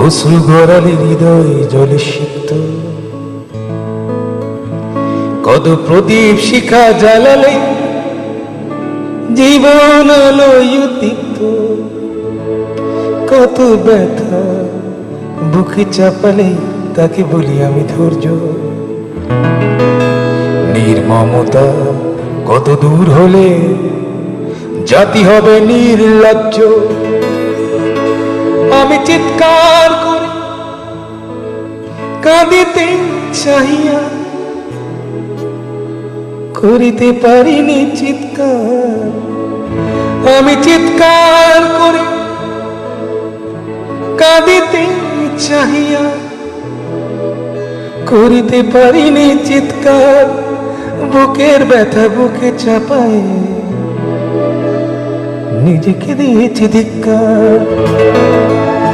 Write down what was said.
অশ্রু গড়ালে হৃদয় জলে সিক্ত, কত প্রদীপ শিখা জ্বালালে জীবন আলোয় উদ্দীপ্ত, কত ব্যথা বুকে চাপালে তাকে বলি আমি ধৈর্য। নির্মমতা কত দূর হলে জাতি হবে নির্লজ্জ। আমি চিৎকার করে কাঁদিতে চাহিয়া করিতে পারিনি চিৎকার। আমি চিৎকার করে কাঁদিতে চাহিয়া করিতে পারিনি চিৎকার। বুকের ব্যথা বুকে চাপায় নিজেকে দিয়েছি ধিক্কার।